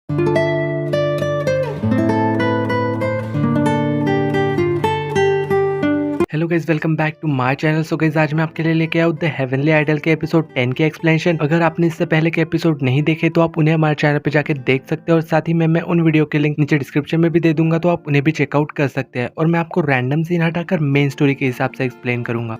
Hello guys, welcome back to my channel. So guys, आज मैं आपके लिए लेके आया हूं द हेवनली आइडल के एपिसोड 10 के एक्सप्लेनेशन। अगर आपने इससे पहले के एपिसोड नहीं देखे तो आप उन्हें हमारे चैनल पे जाके देख सकते हैं और साथ ही में मैं उन वीडियो के लिंक नीचे डिस्क्रिप्शन में भी दे दूंगा, तो आप उन्हें भी चेकआउट कर सकते हैं। और मैं आपको रैंडम सीन हटाकर मेन स्टोरी के हिसाब से एक्सप्लेन करूंगा।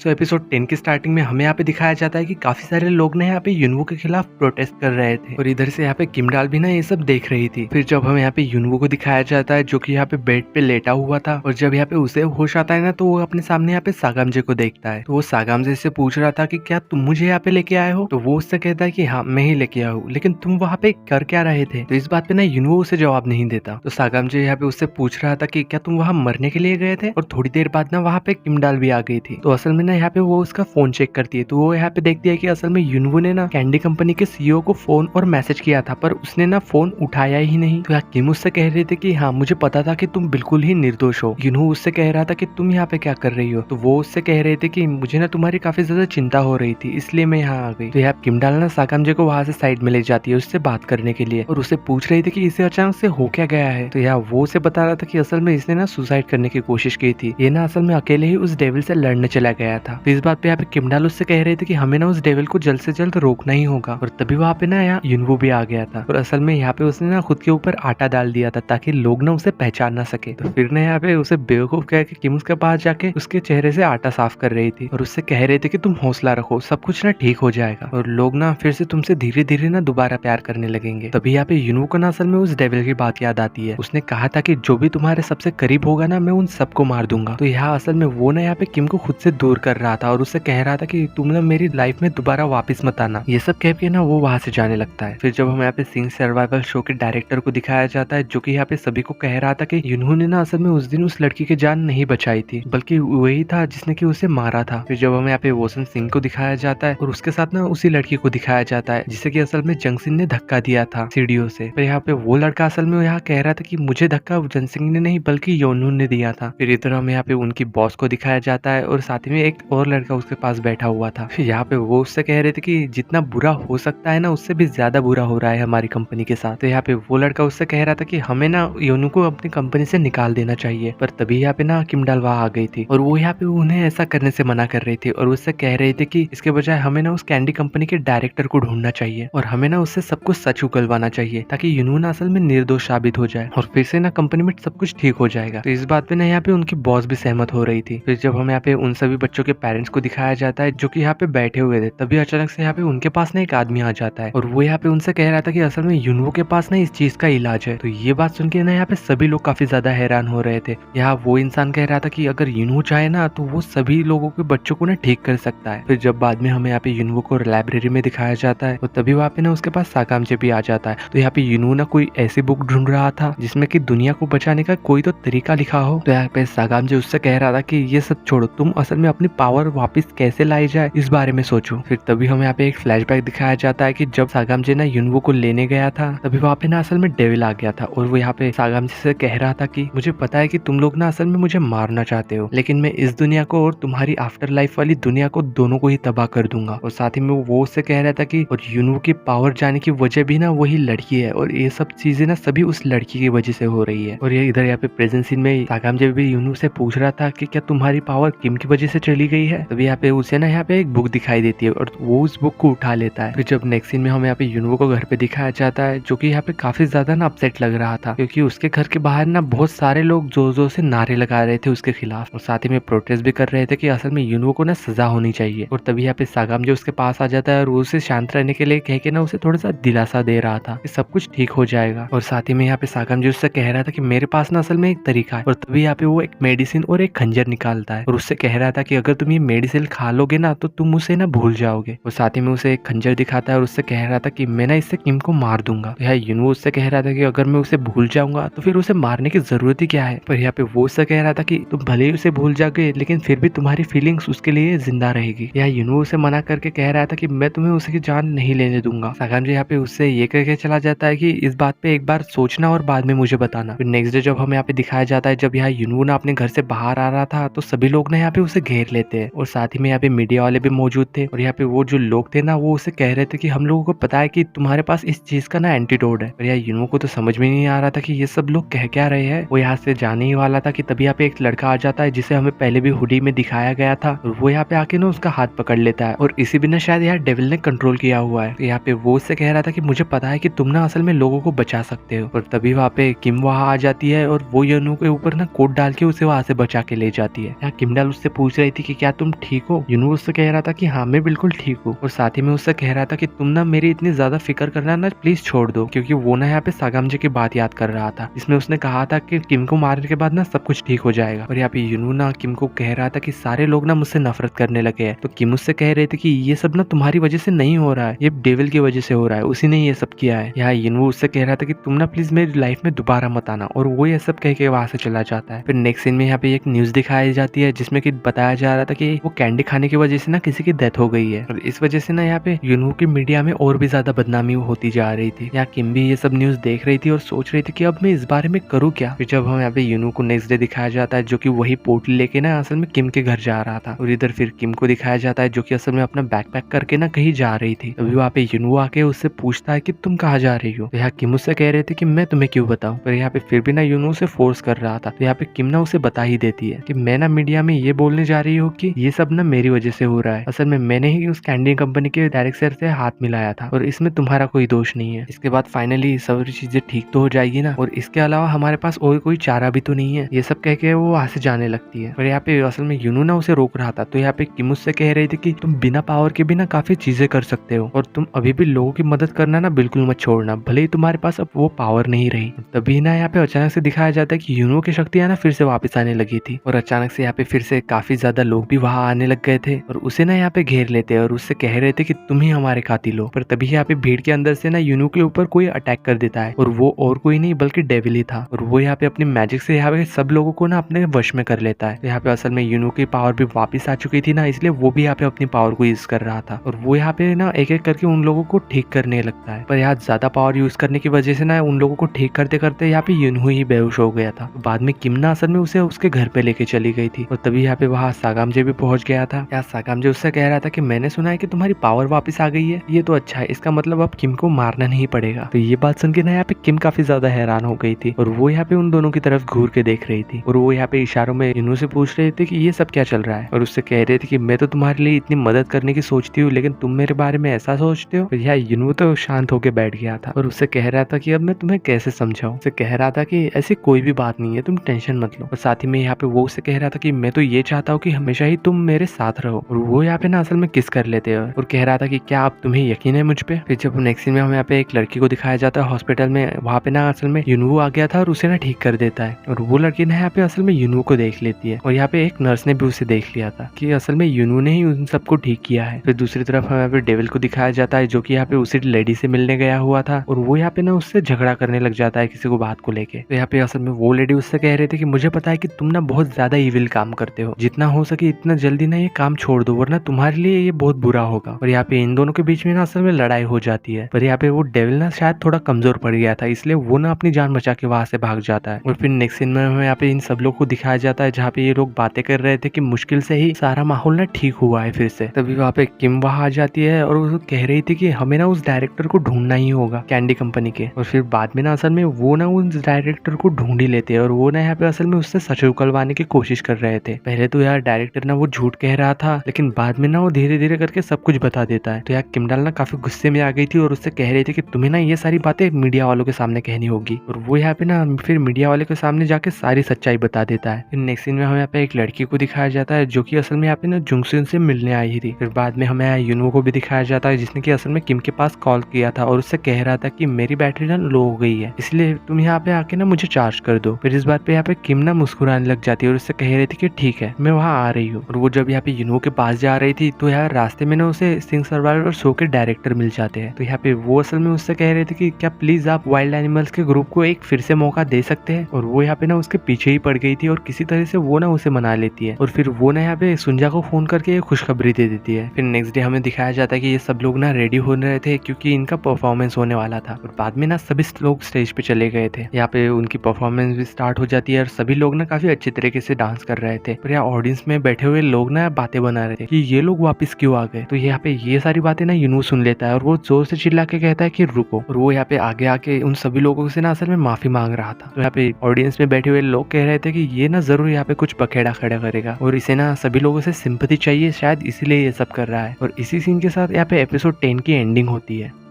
एपिसोड 10 की स्टार्टिंग में हमें यहाँ पे दिखाया जाता है कि काफी सारे लोग ने यहाँ पे युनवू के खिलाफ प्रोटेस्ट कर रहे थे और इधर से यहाँ पे किमडाल भी ना ये सब देख रही थी। फिर जब हमें यहाँ पे युनवू को दिखाया जाता है जो कि यहाँ पे बेड पे लेटा हुआ था, और जब यहाँ पे उसे होश आता है ना तो वो अपने सामने यहाँ पे सागामजे को देखता है। तो वो सागामजे से पूछ रहा था कि क्या तुम मुझे यहाँ पे लेके आए हो? तो वो उससे कहता है कि हाँ मैं ही लेके आया हूँ, लेकिन तुम वहाँ पे कर क्या रहे थे? तो इस बात पे ना युनवू उसे जवाब नहीं देता। तो सागामजे यहाँ पे उससे पूछ रहा था कि क्या तुम वहाँ मरने के लिए गए थे? और थोड़ी देर बाद ना वहाँ पे किमडाल भी आ गई थी। तो असल में ना यहाँ पे वो उसका फोन चेक करती है, तो वो यहाँ पे देखती है कि असल में युनवू ने ना कैंडी कंपनी के सीईओ को फोन और मैसेज किया था, पर उसने ना फोन उठाया ही नहीं। तो यहाँ किम उससे कह रहे थे कि हाँ मुझे पता था कि तुम बिल्कुल ही निर्दोष हो। युनवू उससे कह रहा था कि तुम यहाँ पे क्या कर रही हो? तो वो उससे कह रहे थे कि मुझे ना तुम्हारी काफी ज्यादा चिंता हो रही थी, इसलिए मैं यहाँ आ गई। तो यहाँ किमडाल ना सागामजे को वहां से साइड में ले जाती है उससे बात करने के लिए, और उससे पूछ रही थी कि इसे अचानक से हो क्या गया है। तो यहाँ वो उसे बता रहा था कि असल में इसने ना सुसाइड करने की कोशिश की थी, ये ना असल में अकेले ही उस डेविल से लड़ने चला गया था। तो इस बात पे यहाँ पे किमडाल उससे कह रहे थे कि हमें ना उस डेविल को जल्द से जल्द रोकना ही होगा। और तभी वहाँ पे ना यहाँ युनवू भी आ गया था, और असल में यहाँ पे उसने ना खुद के ऊपर आटा डाल दिया था ताकि लोग ना उसे पहचान ना सके। तो फिर ना यहाँ पे उसे बेवकूफ कह के किम उसके पास जाके उसके चेहरे से आटा साफ कर रही थी, और उससे कह रहे थे कि तुम हौसला रखो, सब कुछ ना ठीक हो जाएगा और लोग ना फिर से तुमसे धीरे धीरे ना दोबारा प्यार करने लगेंगे। तभी यहाँ पे युनवू को ना असल में उस डेविल की बात याद आती है। उसने कहा था कि जो भी तुम्हारे सबसे करीब होगा ना मैं उन सबको मार दूंगा। तो यहाँ असल में वो ना यहाँ पे किम को खुद से दूर कर रहा था और उससे कह रहा था कि तुम ना मेरी लाइफ में दोबारा वापस मत आना। ये सब कह के ना वो वहां से जाने लगता है। फिर जब हमें यहाँ पे सिंह सर्वाइवल शो के डायरेक्टर को दिखाया जाता है जो कि यहाँ पे सभी को कह रहा था कि युनवू ने ना असल में उस दिन उस लड़की की जान नहीं बचाई थी, बल्कि वही था जिसने कि उसे मारा था। फिर जब हमें यहाँ पे वोसन सिंह को दिखाया जाता है और उसके साथ ना उसी लड़की को दिखाया जाता है जिसे कि असल में जंगसिंह ने धक्का दिया था सीढ़ियों से। फिर यहाँ पे वो लड़का असल में यहाँ कह रहा था कि मुझे धक्का जंगसिंह ने नहीं बल्कि योनून ने दिया था। फिर इधर हमें यहाँ पे उनकी बॉस को दिखाया जाता है और साथ ही में एक और लड़का उसके पास बैठा हुआ था। यहाँ पे वो उससे कह रहे थे कि जितना बुरा हो सकता है ना उससे भी ज्यादा बुरा हो रहा है हमारी कंपनी के साथ। तो यहाँ पे वो लड़का उससे कह रहा था कि हमें ना योनू को अपनी कंपनी से निकाल देना चाहिए, पर तभी यहाँ पे ना किमडाल वहाँ आ गई थी और वो यहाँ पे उन्हें ऐसा करने से मना कर रही थी और उससे कह रही थी कि इसके बजाय हमें ना उस कैंडी कंपनी के डायरेक्टर को ढूंढना चाहिए और हमें ना उससे सब कुछ सच उगलवाना चाहिए ताकि युनू ना असल में निर्दोष साबित हो जाए और फिर से ना कंपनी में सब कुछ ठीक हो जाएगा। तो इस बात पे ना यहाँ पे उनकी बॉस भी सहमत हो रही थी। फिर जब हमें यहाँ पे उन सभी बच्चों के पेरेंट्स को दिखाया जाता है जो कि यहाँ पे बैठे हुए थे, तभी अचानक से यहाँ पे उनके पास ना एक आदमी आ जाता है और वो यहाँ पे उनसे कह रहा था कि असल में युनवू के पास ना इस चीज का इलाज है। तो ये बात सुन के ना यहाँ पे सभी लोग काफी ज्यादा हैरान हो रहे थे। यहाँ वो इंसान कह रहा था कि अगर युनवू चाहे ना तो वो सभी लोगों के बच्चों को ना ठीक कर सकता है। फिर जब बाद में हमें यहाँ पे युनवू को लाइब्रेरी में दिखाया जाता है तो तभी वहाँ पे ना उसके पास सागामजे भी आ जाता है। तो यहाँ पे युनवू ना कोई ऐसी बुक ढूंढ रहा था जिसमें कि दुनिया को बचाने का कोई तो तरीका लिखा हो। तो यहाँ पे सागामजे उससे कह रहा था कि ये सब छोड़ो, तुम असल में अपनी पावर वापस कैसे लाई जाए इस बारे में सोचो। फिर तभी हमें यहाँ पे एक फ्लैशबैक दिखाया जाता है कि जब सागामजे ना युनवू को लेने गया था तभी वहाँ पे ना असल में डेविल आ गया था और वो यहाँ पे सागामजे से कह रहा था कि मुझे पता है कि तुम लोग ना असल में मुझे मारना चाहते हो, लेकिन मैं इस दुनिया को और तुम्हारी आफ्टर लाइफ वाली दुनिया को दोनों को ही तबाह कर दूंगा। और साथ ही में वो उससे कह रहा था कि और युनवू की पावर जाने की वजह भी ना वही लड़की है और ये सब चीजें ना सभी उस लड़की की वजह से हो रही है। और ये इधर यहाँ पे प्रेजेंट सीन में सागामजे भी युनवू से पूछ रहा था कि क्या तुम्हारी पावर किम की वजह से चली गई है। तभी यहाँ पे उसे ना यहाँ पे एक बुक दिखाई देती है और वो उस बुक को उठा लेता है। फिर जब नेक्स्ट सीन में हमें यहाँ पे युनवू को घर पे दिखाया जाता है जो कि यहाँ पे काफी ज्यादा ना अपसेट लग रहा था क्योंकि उसके घर के बाहर ना बहुत सारे लोग जोर जोर से नारे लगा रहे थे उसके खिलाफ और साथ ही में प्रोटेस्ट भी कर रहे थे कि असल में युनवू को ना सजा होनी चाहिए। और तभी यहाँ पे सागामजे उसके पास आ जाता है और उसे शांत रहने के लिए कह के ना उसे थोड़ा सा दिलासा दे रहा था कि सब कुछ ठीक हो जाएगा। और साथ ही में यहाँ पे सागामजे उससे कह रहा था कि मेरे पास ना असल में एक तरीका है। और तभी यहाँ पे वो एक मेडिसिन और एक खंजर निकालता है और उससे कह रहा था कि अगर तुम ये मेडिसिन खा लोगे ना तो तुम उसे ना भूल जाओगे। और साथ ही में उसे एक खंजर दिखाता है और उससे कह रहा था कि मैं ना इससे किम को मार दूंगा। तो यहाँ युनवू उससे कह रहा था कि अगर मैं उसे भूल जाऊंगा तो फिर उसे मारने की जरूरत ही क्या है। पर यहाँ पे वो उससे कह रहा था कि तुम भले ही उसे भूल जाओगे लेकिन फिर भी तुम्हारी फीलिंग्स उसके लिए जिंदा रहेगी। यहाँ युनवू उसे मना करके कह रहा था कि मैं तुम्हें उसकी जान नहीं लेने दूंगा। सागामजे यहाँ पे उससे ये कह के चला जाता है कि इस बात पे एक बार सोचना और बाद में मुझे बताना। फिर नेक्स्ट डे जब हमें यहाँ पे दिखाया जाता है जब यहाँ युनवू ना अपने घर से बाहर आ रहा था तो सभी लोग ना यहाँ पे उसे घेर लेते लेते हैं और साथ ही में यहाँ पे मीडिया वाले भी मौजूद थे और यहाँ पे वो जो लोग थे ना वो उसे कह रहे थे कि हम लोगों को पता है कि तुम्हारे पास इस चीज का ना एंटीडोट है। और यार युनवो को तो समझ में नहीं आ रहा था कि ये सब लोग कह क्या रहे हैं। वो यहाँ से जाने ही वाला था कि तभी यहाँ पे एक लड़का आ जाता है जिसे हमें पहले भी हुडी में दिखाया गया था और वो यहाँ पे आके ना उसका हाथ पकड़ लेता है और इसी बिना शायद यार डेविल ने कंट्रोल किया हुआ है। तो यहाँ पे वो उससे कह रहा था कि मुझे पता है कि तुम ना असल में लोगों को बचा सकते हो। और तभी वहाँ पे किम वहाँ आ जाती है और वो युनवो के ऊपर ना कोट डाल के उसे वहाँ से बचा के ले जाती है। यहाँ किमडाल उससे पूछ रही थी कि क्या तुम ठीक हो। युनवो उससे कह रहा था कि हाँ मैं बिल्कुल ठीक हूँ और साथ ही में उससे कह रहा था कि तुम ना मेरी इतनी ज्यादा फिक्र करना ना प्लीज छोड़ दो, क्योंकि वो ना यहाँ पे सागामजे की बात याद कर रहा था जिसमें उसने कहा था कि किम को मारने के बाद ना सब कुछ ठीक हो जाएगा। और यहाँ पे युनवो ना किम को कह रहा था कि सारे लोग ना मुझसे नफरत करने लगे हैं। तो किम उससे कह रहे थे कि ये सब ना तुम्हारी वजह से नहीं हो रहा है, ये डेविल की वजह से हो रहा है, उसी ने ये सब किया है। यहाँ युनवो उससे कह रहा था कि तुम ना प्लीज मेरी लाइफ में दोबारा मत आना और वो ये सब कह के वहां से चला जाता है। फिर नेक्स्ट सीन में यहाँ पे एक न्यूज दिखाई जाती है जिसमें कि बताया जा रहा था कि वो कैंडी खाने की वजह से ना किसी की डेथ हो गई है और इस वजह से ना यहाँ पे युनवो की मीडिया में और भी ज्यादा बदनामी होती जा रही थी। यहाँ किम भी ये सब न्यूज देख रही थी और सोच रही थी कि अब मैं इस बारे में करूँ क्या। फिर जब हम यहाँ पे युनवो को नेक्स्ट डे दिखाया जाता है जो कि वही पोटली लेके ना असल में किम के घर जा रहा था और इधर फिर किम को दिखाया जाता है जो कि असल में अपना बैकपैक करके ना कहीं जा रही थी। अभी वहाँ पे युनवो आके उससे पूछता है कि तुम कहाँ जा रही हो। तो यहाँ किम उससे कह रहे थे कि मैं तुम्हें क्यों बताऊं, पर यहाँ पे फिर भी ना युनवो उसे फोर्स कर रहा था। तो यहाँ पे किम ना उसे बता ही देती है कि मैं ना मीडिया में ये बोलने जा रही हूँ कि ये सब ना मेरी वजह से हो रहा है, असल में मैंने ही उस कैंडी कंपनी के डायरेक्टर से हाथ मिलाया था और इसमें तुम्हारा कोई दोष नहीं है। इसके बाद फाइनली सब चीजें ठीक तो हो जाएगी ना, और इसके अलावा हमारे पास और कोई चारा भी तो नहीं है। ये सब कह के वो वहां से जाने लगती है और यहाँ पे असल में युनवो ना उसे रोक रहा था। तो यहाँ पे किम उससे कह रही थी कि तुम बिना पावर के भी ना काफी चीजें कर सकते हो और तुम अभी भी लोगों की मदद करना ना बिल्कुल मत छोड़ना, भले ही तुम्हारे पास अब वो पावर नहीं रही। तभी ना यहाँ पे अचानक से दिखाया जाता है कि युनवो की शक्तियां ना फिर से वापस आने लगी थी और अचानक से यहाँ पे फिर से काफी ज्यादा लोग भी वहां आने लग गए थे और उसे ना यहाँ पे घेर लेते और उससे कह रहे थे कि तुम ही हमारे कातिल हो। पर तभी यहाँ पे भीड़ के अंदर से ना युनवो के ऊपर कोई अटैक कर देता है और वो और कोई नहीं बल्कि डेविल ही था और वो यहाँ पे अपनी मैजिक से यहाँ पे सब लोगों को ना अपने वश में कर लेता है। यहाँ पे असल में युनवो की पावर भी वापस आ चुकी थी ना, इसलिए वो भी यहाँ पे अपनी पावर को यूज कर रहा था और वो यहाँ पे ना एक एक करके उन लोगों को ठीक करने लगता है। पर यहाँ ज्यादा पावर यूज करने की वजह से ना उन लोगों को ठीक करते करते यहाँ पे युनवो ही बेहोश हो गया था। बाद में किम ना असल में उसे उसके घर पे लेके चली गई थी और तभी यहाँ पे वहाँ सागामजे भी पहुंच गया था। यहाँ सागामजे उससे कह रहा था कि मैंने सुना है कि तुम्हारी पावर वापस आ गई है, ये तो अच्छा है, इसका मतलब अब किम को मारना नहीं पड़ेगा। तो ये बात सुन के ना यहाँ पे किम काफी ज्यादा हैरान हो गई थी और वो यहाँ पे उन दोनों की तरफ घूर के देख रही थी और वो यहाँ पे इशारों में युनवो से पूछ रहे थे कि ये सब क्या चल रहा है और उससे कह रहे थे कि मैं तो तुम्हारे लिए इतनी मदद करने की सोचती हूँ लेकिन तुम मेरे बारे में ऐसा सोचते हो। यहाँ युनवो तो शांत होके बैठ गया था और उससे कह रहा था कि अब मैं तुम्हें कैसे समझाऊं। उससे कह रहा था कि ऐसी कोई भी बात नहीं है, तुम टेंशन मत लो। और साथ ही में यहाँ पे वो उससे कह रहा था कि मैं तो ये चाहता हूँ कि हमेशा ही तुम मेरे साथ रहो और वो यहाँ पे ना असल में किस कर लेते हैं और कह रहा था कि क्या अब तुम्हें यकीन है मुझ पे। फिर जब नेक्स्ट सीन में हमें यहाँ पे एक लड़की को दिखाया जाता है हॉस्पिटल में, वहाँ पे ना असल में युनवो आ गया था और उसे ना ठीक कर देता है और वो लड़की ना यहाँ पे असल में युनवो को देख लेती है और यहाँ पे एक नर्स ने भी उसे देख लिया था कि असल में युनवो ने ही उन सबको ठीक किया है। फिर दूसरी तरफ हमें यहाँ पे डेविल को दिखाया जाता है जो कि यहाँ पे उसी लेडी से मिलने गया हुआ था और वो यहाँ पे ना उससे झगड़ा करने लग जाता है किसी को बात को लेके। तो यहाँ पे असल में वो लेडी उससे कह रहे थे कि मुझे पता है कि तुम ना बहुत ज्यादा इविल काम करते हो, जितना हो सके इतना जल्दी ना ये काम छोड़ दो वरना तुम्हारे लिए ये बहुत बुरा होगा। और यहाँ पे इन दोनों के बीच में ना असल में लड़ाई हो जाती है। पर यहाँ पे वो डेविल ना शायद थोड़ा कमजोर पड़ गया था इसलिए वो ना अपनी जान बचा के वहां से भाग जाता है। और फिर नेक्स्ट सीन में हमें यहाँ पे इन सब लोग को दिखाया जाता है जहाँ पे ये लोग बातें कर रहे थे कि मुश्किल से ही सारा माहौल ना ठीक हुआ है फिर से। तभी वहाँ पे किम वहां आ जाती है और वो कह रही थी कि हमें ना उस डायरेक्टर को ढूंढना ही होगा कैंडी कंपनी के। और फिर बाद में ना असल में वो ना उस डायरेक्टर को ढूंढ ही लेते हैं और वो ना यहाँ पे असल में उससे सच उकलवाने की कोशिश कर रहे थे। पहले तो यार डायरेक्टर ना वो झूठ कह रहा था लेकिन बाद में ना वो धीरे धीरे करके सब कुछ बता देता है। तो यार किमडाल ना काफी गुस्से में आ गई थी और उससे कह रही थी कि तुम्हें ना ये सारी बातें मीडिया वालों के सामने कहनी होगी और वो यहाँ पे ना फिर मीडिया वाले के सामने जाके सारी सच्चाई बता देता है। फिर नेक्स्ट सीन में हमें यहाँ पे एक लड़की को दिखाया जाता है जो कि असल में यहाँ पे ना जुंगसुन से मिलने आई थी। फिर बाद में हमें युनवो को भी दिखाया जाता है जिसने कि असल में किम के पास कॉल किया था और उससे कह रहा था कि मेरी बैटरी ना लो हो गई है इसलिए तुम यहाँ पे आके ना मुझे चार्ज कर दो। फिर इस बात पे यहाँ पे किम ना मुस्कुराने लग जाती है और उससे कह रही थी कि ठीक है मैं वहाँ आ रही हूँ। और वो जब यहाँ पे युनवो के पास जा रही थी तो यार रास्ते में ना उसे सिंह सर्वाइवर शो के डायरेक्टर मिल जाते हैं। तो यहाँ पे वो असल में उससे कह रहे थे कि क्या प्लीज आप वाइल्ड एनिमल्स के ग्रुप को एक फिर से मौका दे सकते हैं। और वो यहाँ पे ना उसके पीछे ही पड़ गई थी और किसी तरह से वो ना उसे मना लेती है और फिर वो ना यहाँ पे सुंजा को फोन करके खुशखबरी दे देती है। फिर नेक्स्ट डे हमें दिखाया जाता है कि ये सब लोग ना रेडी हो रहे थे क्योंकि इनका परफॉर्मेंस होने वाला था और बाद में ना सभी लोग स्टेज पे चले गए थे। यहाँ पे उनकी परफॉर्मेंस भी स्टार्ट हो जाती है और सभी लोग ना काफी अच्छे तरीके से डांस कर रहे थे। पर यहाँ ऑडियंस में बैठे हुए लोग ना बातें बना रहे थे कि ये लोग वापस क्यों आ गए। तो यहाँ पे ये सारी बातें ना यूनू सुन लेता है और वो जोर से चिल्ला के कहता है कि रुको, और वो यहाँ पे आगे आके उन सभी लोगों से ना असल में माफी मांग रहा था। तो यहाँ पे ऑडियंस में बैठे हुए लोग कह रहे थे कि ये ना जरूर यहाँ पे कुछ पखेड़ा खड़ा करेगा और इसे ना सभी लोगों से सिंपैथी चाहिए, शायद इसीलिए ये सब कर रहा है। और इसी सीन के साथ यहाँ पे एपिसोड 10 की एंडिंग होती है।